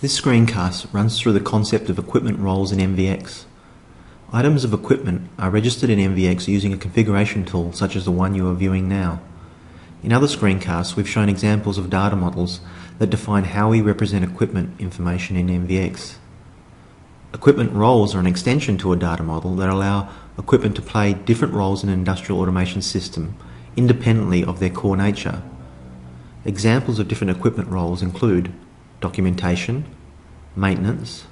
This screencast runs through the concept of equipment roles in MVX. Items of equipment are registered in MVX using a configuration tool such as the one you are viewing now. In other screencasts, we've shown examples of data models that define how we represent equipment information in MVX. Equipment roles are an extension to a data model that allow equipment to play different roles in an industrial automation system independently of their core nature. Examples of different equipment roles include documentation, maintenance,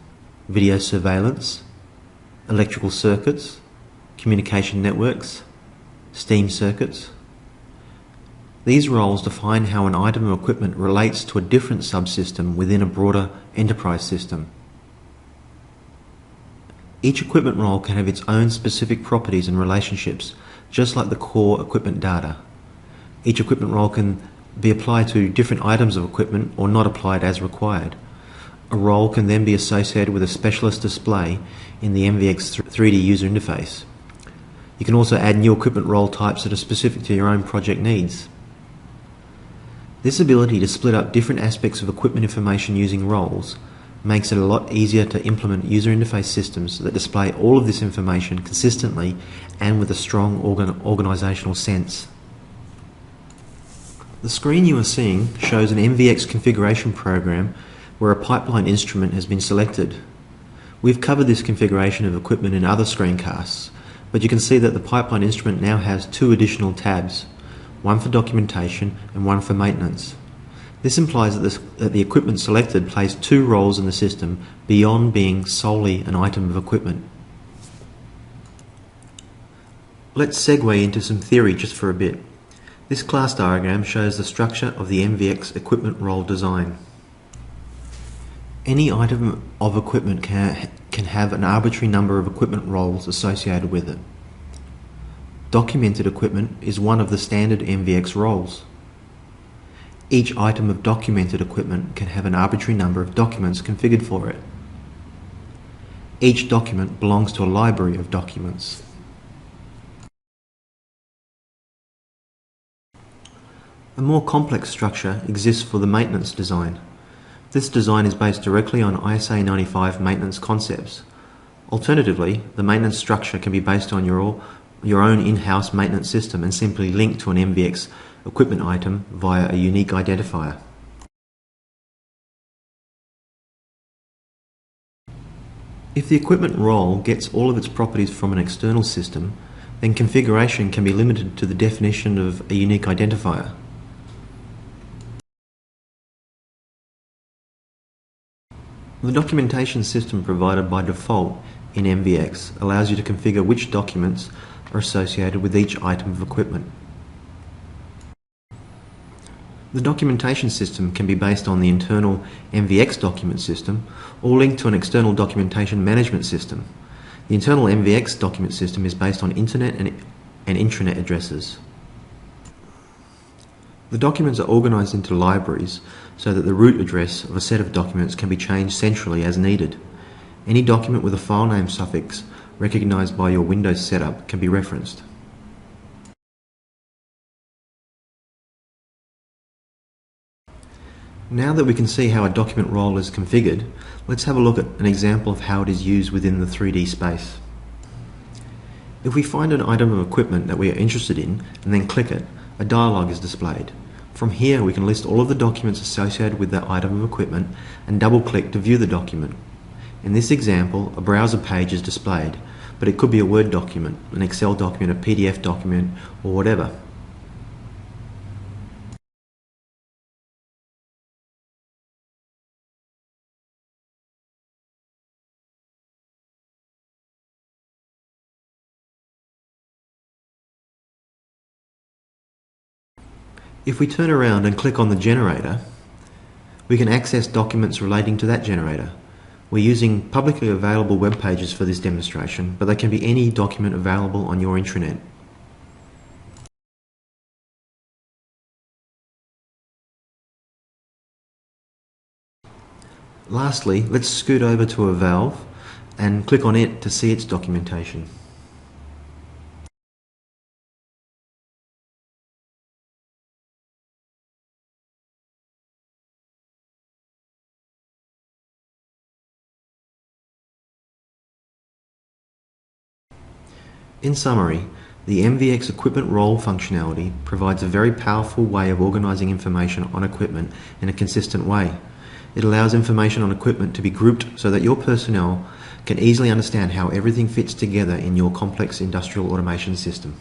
video surveillance, electrical circuits, communication networks, steam circuits. These roles define how an item of equipment relates to a different subsystem within a broader enterprise system. Each equipment role can have its own specific properties and relationships, just like the core equipment data. Each equipment role can be applied to different items of equipment or not applied as required. A role can then be associated with a specialist display in the MVX 3D user interface. You can also add new equipment role types that are specific to your own project needs. This ability to split up different aspects of equipment information using roles makes it a lot easier to implement user interface systems that display all of this information consistently and with a strong organizational sense. The screen you are seeing shows an MVX configuration program where a pipeline instrument has been selected. We've covered this configuration of equipment in other screencasts, but you can see that the pipeline instrument now has two additional tabs, one for documentation and one for maintenance. This implies that the equipment selected plays two roles in the system beyond being solely an item of equipment. Let's segue into some theory just for a bit. This class diagram shows the structure of the MVX equipment role design. Any item of equipment can have an arbitrary number of equipment roles associated with it. Documented equipment is one of the standard MVX roles. Each item of documented equipment can have an arbitrary number of documents configured for it. Each document belongs to a library of documents. A more complex structure exists for the maintenance design. This design is based directly on ISA 95 maintenance concepts. Alternatively, the maintenance structure can be based on your own in-house maintenance system and simply link to an MVX equipment item via a unique identifier. If the equipment role gets all of its properties from an external system, then configuration can be limited to the definition of a unique identifier. The documentation system provided by default in MVX allows you to configure which documents are associated with each item of equipment. The documentation system can be based on the internal MVX document system or linked to an external documentation management system. The internal MVX document system is based on internet and intranet addresses. The documents are organized into libraries so that the root address of a set of documents can be changed centrally as needed. Any document with a file name suffix recognized by your Windows setup can be referenced. Now that we can see how a document role is configured, let's have a look at an example of how it is used within the 3D space. If we find an item of equipment that we are interested in and then click it, a dialog is displayed. From here we can list all of the documents associated with that item of equipment and double-click to view the document. In this example, a browser page is displayed, but it could be a Word document, an Excel document, a PDF document, or whatever. If we turn around and click on the generator, we can access documents relating to that generator. We're using publicly available web pages for this demonstration, but they can be any document available on your intranet. Lastly, let's scoot over to a valve and click on it to see its documentation. In summary, the MVX equipment role functionality provides a very powerful way of organizing information on equipment in a consistent way. It allows information on equipment to be grouped so that your personnel can easily understand how everything fits together in your complex industrial automation system.